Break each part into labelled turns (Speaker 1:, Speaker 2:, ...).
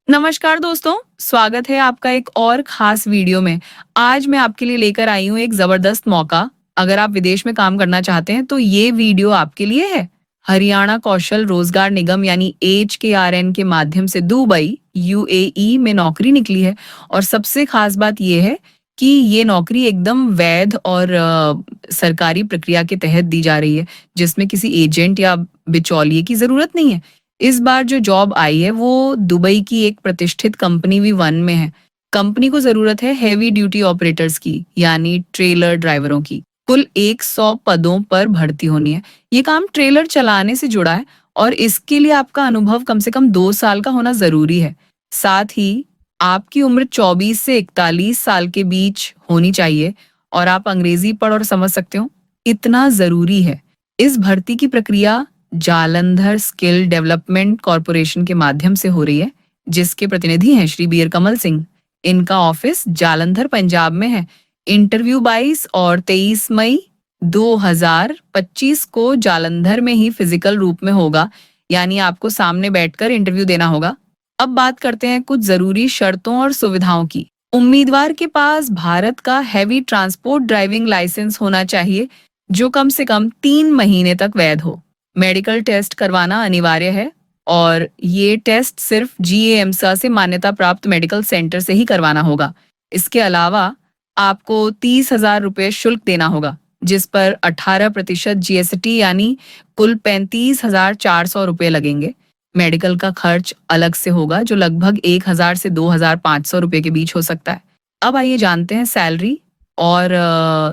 Speaker 1: नमस्कार दोस्तों, स्वागत है आपका एक और खास वीडियो में। आज मैं आपके लिए लेकर आई हूँ एक जबरदस्त मौका। अगर आप विदेश में काम करना चाहते हैं तो ये वीडियो आपके लिए है। हरियाणा कौशल रोजगार निगम यानी HKRN के माध्यम से दुबई UAE में नौकरी निकली है। और सबसे खास बात ये है कि ये नौकरी एकदम वैध और सरकारी प्रक्रिया के तहत दी जा रही है, जिसमें किसी एजेंट या बिचौलिए की जरूरत नहीं है। इस बार जो जॉब आई है वो दुबई की एक प्रतिष्ठित कंपनी V1 में है। कंपनी को जरूरत है हेवी ड्यूटी ऑपरेटर्स की, यानी ट्रेलर ड्राइवरों की। कुल 100 पदों पर भर्ती होनी है। ये काम ट्रेलर चलाने से जुड़ा है और इसके लिए आपका अनुभव कम से कम 2 साल का होना जरूरी है। साथ ही आपकी उम्र 24 से 41 साल के बीच होनी चाहिए और आप अंग्रेजी पढ़ और समझ सकते हो, इतना जरूरी है। इस भर्ती की प्रक्रिया जालंधर स्किल डेवलपमेंट कॉरपोरेशन के माध्यम से हो रही है, जिसके प्रतिनिधि हैं श्री बीर कमल सिंह। इनका ऑफिस जालंधर पंजाब में है। इंटरव्यू 22 और 23 मई 2025 को जालंधर में ही फिजिकल रूप में होगा, यानी आपको सामने बैठकर इंटरव्यू देना होगा। अब बात करते हैं कुछ जरूरी शर्तों और सुविधाओं की। उम्मीदवार के पास भारत का हैवी ट्रांसपोर्ट ड्राइविंग लाइसेंस होना चाहिए, जो कम से कम 3 महीने तक वैध हो। मेडिकल टेस्ट करवाना अनिवार्य है और ये टेस्ट सिर्फ GAMSA से मान्यता प्राप्त मेडिकल सेंटर से ही करवाना होगा। इसके अलावा आपको 30,000 रुपये शुल्क देना होगा, जिस पर 18% GST यानी कुल 35,400 रुपये लगेंगे। मेडिकल का खर्च अलग से होगा, जो लगभग 1,000 से 2,500 रुपये के बीच हो सकता है। अब आइए जानते हैं सैलरी और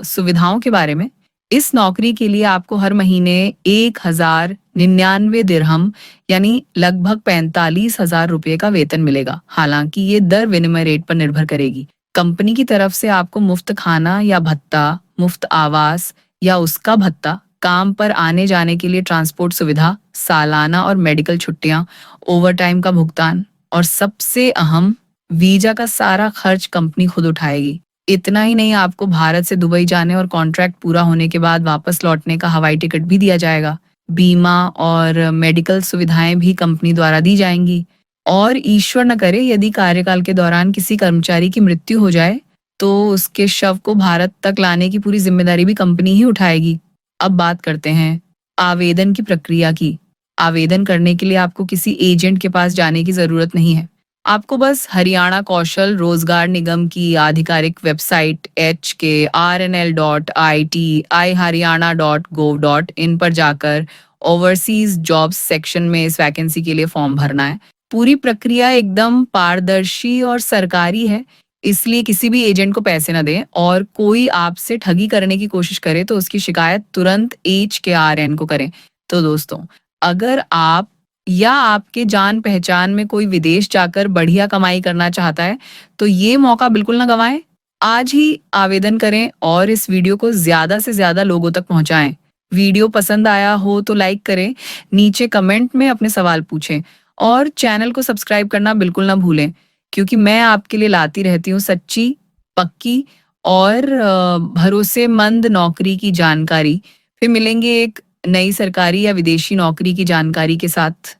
Speaker 1: सुविधाओं के बारे में। इस नौकरी के लिए आपको हर महीने 1,099 दिरहम यानी लगभग 45,000 रुपये का वेतन मिलेगा। हालांकि ये दर विनिमय रेट पर निर्भर करेगी। कंपनी की तरफ से आपको मुफ्त खाना या भत्ता, मुफ्त आवास या उसका भत्ता, काम पर आने जाने के लिए ट्रांसपोर्ट सुविधा, सालाना और मेडिकल छुट्टियां, ओवरटाइम का भुगतान और सबसे अहम वीजा का सारा खर्च कंपनी खुद उठाएगी। इतना ही नहीं, आपको भारत से दुबई जाने और कॉन्ट्रैक्ट पूरा होने के बाद वापस लौटने का हवाई टिकट भी दिया जाएगा। बीमा और मेडिकल सुविधाएं भी कंपनी द्वारा दी जाएंगी। और ईश्वर न करे यदि कार्यकाल के दौरान किसी कर्मचारी की मृत्यु हो जाए तो उसके शव को भारत तक लाने की पूरी जिम्मेदारी भी कंपनी ही उठाएगी। अब बात करते हैं आवेदन की प्रक्रिया की। आवेदन करने के लिए आपको किसी एजेंट के पास जाने की जरूरत नहीं है। आपको बस हरियाणा कौशल रोजगार निगम की आधिकारिक वेबसाइट hkrnl.it.iharyana.gov.in पर जाकर ओवरसीज जॉब्स सेक्शन में इस वैकेंसी के लिए फॉर्म भरना है। पूरी प्रक्रिया एकदम पारदर्शी और सरकारी है, इसलिए किसी भी एजेंट को पैसे न दें और कोई आपसे ठगी करने की कोशिश करे तो उसकी शिकायत तुरंत HKRN को करें। तो दोस्तों, अगर आप या आपके जान पहचान में कोई विदेश जाकर बढ़िया कमाई करना चाहता है तो ये मौका बिल्कुल ना गंवाएं। आज ही आवेदन करें और इस वीडियो को ज्यादा से ज्यादा लोगों तक पहुंचाएं। वीडियो पसंद आया हो तो लाइक करें, नीचे कमेंट में अपने सवाल पूछें और चैनल को सब्सक्राइब करना बिल्कुल ना भूलें, क्योंकि मैं आपके लिए लाती रहती हूँ सच्ची, पक्की और भरोसेमंद नौकरी की जानकारी। फिर मिलेंगे एक नई सरकारी या विदेशी नौकरी की जानकारी के साथ।